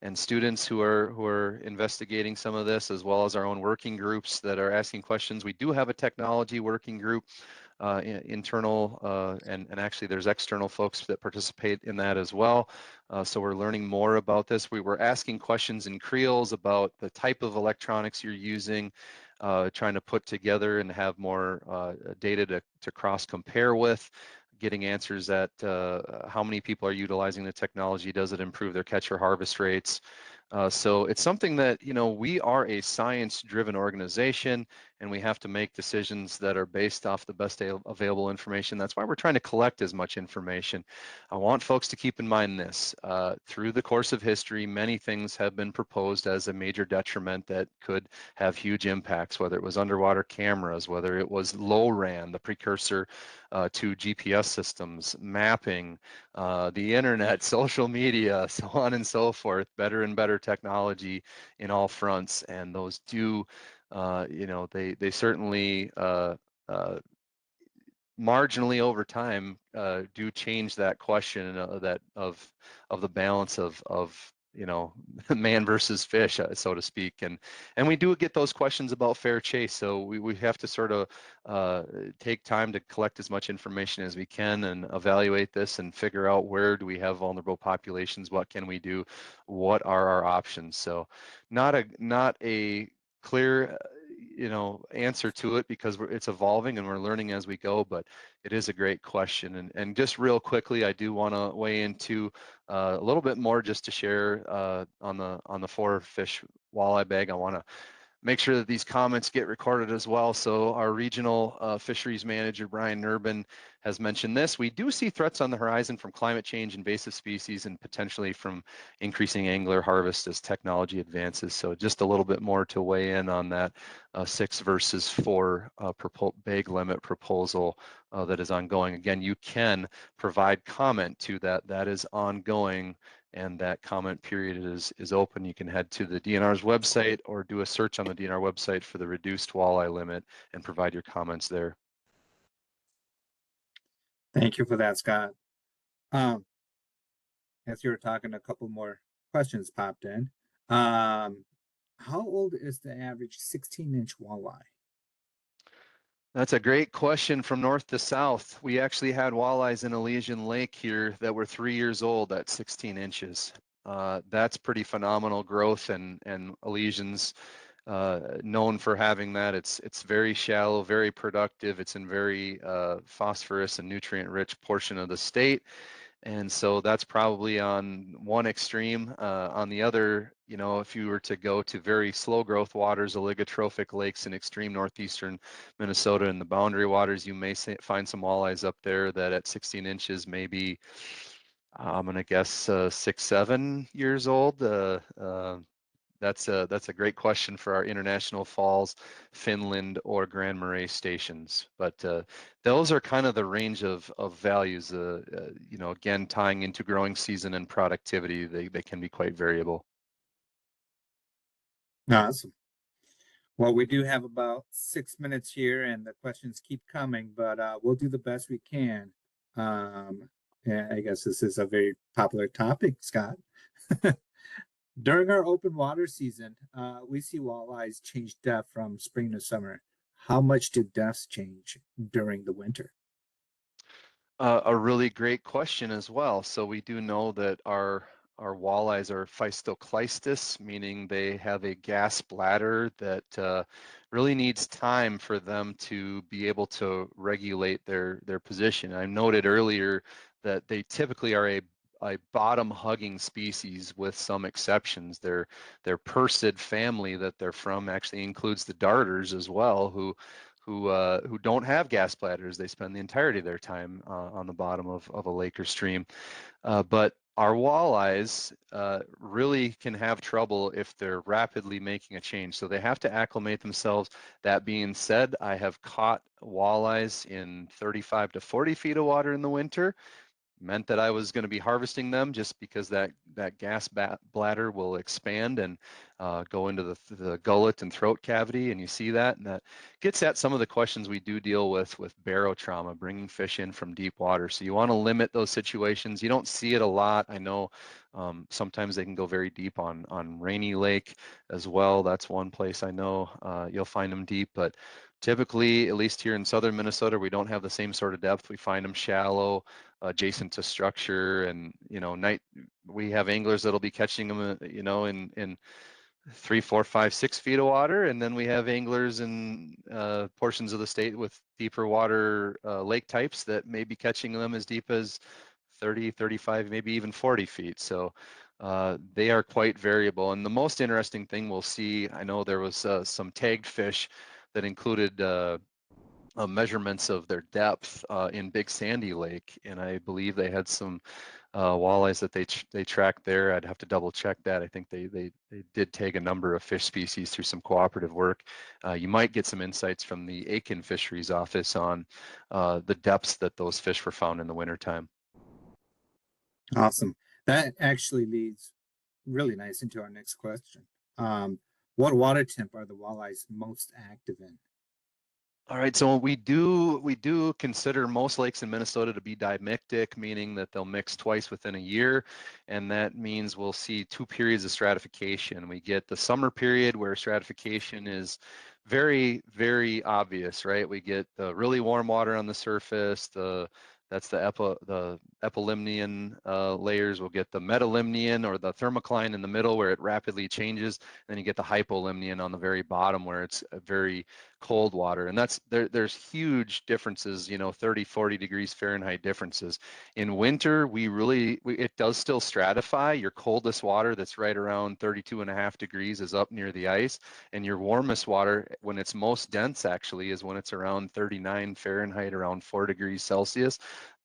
and students who are investigating some of this, as well as our own working groups that are asking questions. We do have a technology working group, internal, and actually there's external folks that participate in that as well. So we're learning more about this. We were asking questions in creoles about the type of electronics you're using, trying to put together and have more data to cross compare with, getting answers at how many people are utilizing the technology, does it improve their catch or harvest rates, So it's something that, we are a science-driven organization, and we have to make decisions that are based off the best available information. That's why we're trying to collect as much information. I want folks to keep in mind this. Through the course of history, many things have been proposed as a major detriment that could have huge impacts, whether it was underwater cameras, whether it was LORAN, the precursor to GPS systems, mapping, the internet, social media, so on and so forth, better and better technology in all fronts. And those do, they certainly marginally over time do change that question that of the balance of man versus fish, so to speak, and we do get those questions about fair chase. So we have to sort of take time to collect as much information as we can and evaluate this and figure out where do we have vulnerable populations, what can we do, what are our options. So not a clear answer to it, because it's evolving and we're learning as we go, but it is a great question. And just real quickly, I do want to weigh into a little bit more just to share on the 4-fish walleye bag. I want to make sure that these comments get recorded as well. So our regional fisheries manager, Brian Nurbin, has mentioned this. We do see threats on the horizon from climate change, invasive species, and potentially from increasing angler harvest as technology advances. So just a little bit more to weigh in on that 6 versus 4 bag limit proposal that is ongoing. Again, you can provide comment to that. That is ongoing, and that comment period is open. You can head to the DNR's website or do a search on the DNR website for the reduced walleye limit and provide your comments there. Thank you for that, Scott. As you were talking, a couple more questions popped in. How old is the average 16-inch walleye? That's a great question from north to south. We actually had walleyes in Elysian Lake here that were 3 years old at 16 inches. That's pretty phenomenal growth, and Elysian's known for having that. It's very shallow, very productive. It's in very phosphorus and nutrient-rich portion of the state. And so that's probably on one extreme. On the other, if you were to go to very slow growth waters, oligotrophic lakes in extreme northeastern Minnesota and the boundary waters, you may find some walleyes up there that at 16 inches, maybe, I'm going to guess 6, 7 years old. That's a great question for our International Falls, Finland, or Grand Marais stations. But those are kind of the range of values. Again, tying into growing season and productivity, they can be quite variable. Awesome. Well, we do have about 6 minutes here, and the questions keep coming, but we'll do the best we can. Yeah, I guess this is a very popular topic, Scott. During our open water season, we see walleyes change depth from spring to summer. How much do depths change during the winter? A really great question as well. So we do know that our walleyes are feistocleistus, meaning they have a gas bladder that really needs time for them to be able to regulate their position. I noted earlier that they typically are a bottom hugging species with some exceptions. Their Persid family that they're from actually includes the darters as well, who don't have gas bladders. They spend the entirety of their time on the bottom of a lake or stream. But our walleyes really can have trouble if they're rapidly making a change. So they have to acclimate themselves. That being said, I have caught walleyes in 35 to 40 feet of water in the winter. Meant that I was going to be harvesting them just because that gas bladder will expand and go into the gullet and throat cavity, and you see that, and that gets at some of the questions we do deal with barotrauma, bringing fish in from deep water. So you want to limit those situations. You don't see it a lot. I know sometimes they can go very deep on Rainy Lake as well. That's one place I know you'll find them deep, but typically, at least here in southern Minnesota, we don't have the same sort of depth. We find them shallow, adjacent to structure, and we have anglers that'll be catching them in 3, 4, 5, 6 feet of water, and then we have anglers in portions of the state with deeper water lake types that may be catching them as deep as 30, 35, maybe even 40 feet. So they are quite variable. And the most interesting thing we'll see, I know there was some tagged fish that included measurements of their depth in Big Sandy Lake, and I believe they had some walleyes that they tracked there. I'd have to double check that. I think they did tag a number of fish species through some cooperative work. You might get some insights from the Aiken Fisheries office on the depths that those fish were found in the wintertime. Awesome. That actually leads really nice into our next question. What water temp are the walleyes most active in? All right, so we do consider most lakes in Minnesota to be dimictic, meaning that they'll mix twice within a year, and that means we'll see 2 periods of stratification. We get the summer period where stratification is very, very obvious, right? We get the really warm water on the surface, that's the epilimnion layers. We'll get the metalimnion or the thermocline in the middle where it rapidly changes. Then you get the hypolimnion on the very bottom where it's a very cold water. And there's huge differences, 30, 40 degrees Fahrenheit differences. In winter, it does still stratify. Your coldest water that's right around 32.5 degrees is up near the ice. And your warmest water, when it's most dense actually, is when it's around 39 Fahrenheit, around 4 degrees Celsius.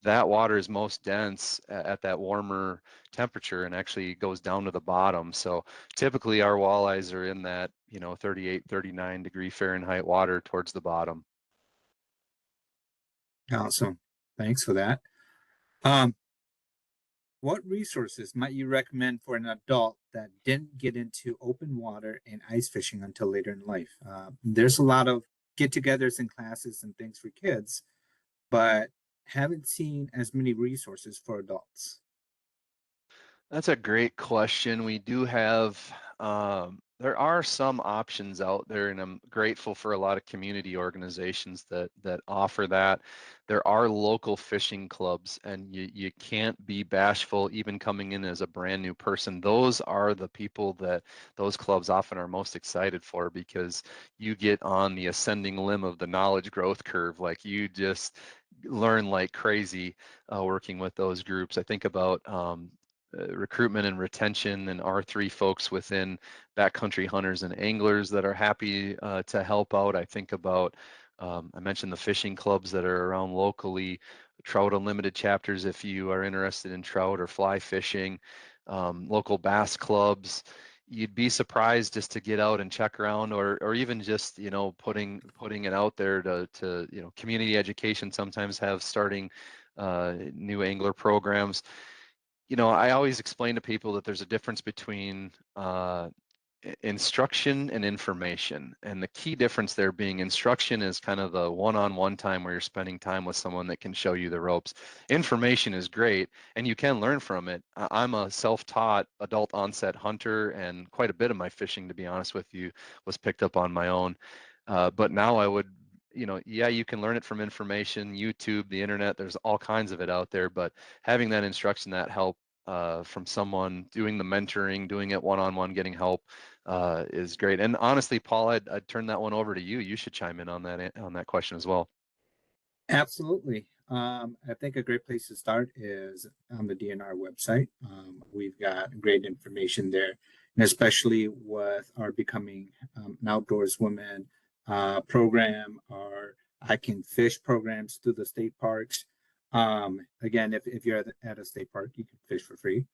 That water is most dense at that warmer temperature and actually goes down to the bottom. So typically our walleyes are in that, 38, 39 degree Fahrenheit water towards the bottom. Awesome. Thanks for that. Um, what resources might you recommend for an adult that didn't get into open water and ice fishing until later in life? There's a lot of get-togethers and classes and things for kids, but haven't seen as many resources for adults. That's a great question. We do have, there are some options out there, and I'm grateful for a lot of community organizations that offer that. There are local fishing clubs, and you can't be bashful even coming in as a brand new person. Those are the people that those clubs often are most excited for, because you get on the ascending limb of the knowledge growth curve. Like, you just learn like crazy working with those groups. I think about recruitment and retention and R3 folks within backcountry hunters and anglers that are happy to help out. I think about, I mentioned the fishing clubs that are around locally, Trout Unlimited chapters if you are interested in trout or fly fishing, local bass clubs. You'd be surprised just to get out and check around, or even just, putting it out there to community education sometimes have starting new angler programs. I always explain to people that there's a difference between instruction and information. And the key difference there being instruction is kind of the one-on-one time where you're spending time with someone that can show you the ropes. Information is great and you can learn from it. I'm a self-taught adult onset hunter, and quite a bit of my fishing, to be honest with you, was picked up on my own. But now I would, yeah, you can learn it from information, YouTube, the internet, there's all kinds of it out there, but having that instruction, that help from someone doing the mentoring, doing it one-on-one, getting help is great. And honestly, Paul, I'd turn that one over to you. You should chime in on that question as well. Absolutely. I think a great place to start is on the DNR website. We've got great information there, and especially with our Becoming an Outdoors Woman program, our I Can Fish programs through the state parks. Again, if you're at a state park, you can fish for free.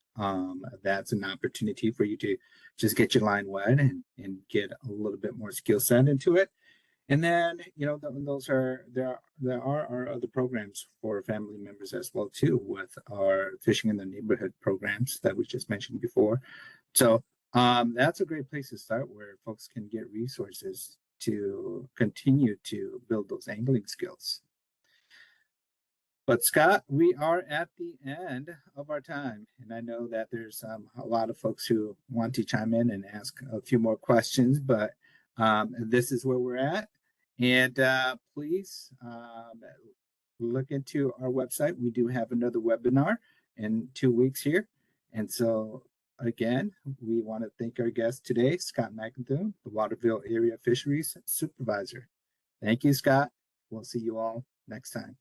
That's an opportunity for you to just get your line wet and get a little bit more skill set into it. And then, there are our other programs for family members as well too, with our fishing in the neighborhood programs that we just mentioned before. So that's a great place to start, where folks can get resources to continue to build those angling skills. But Scott, we are at the end of our time, and I know that there's a lot of folks who want to chime in and ask a few more questions, but this is where we're at. And please look into our website. We do have another webinar in 2 weeks here. And so, again, we want to thank our guest today, Scott Mackenthun, the Waterville Area Fisheries Supervisor. Thank you, Scott. We'll see you all next time.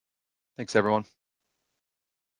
Thanks, everyone.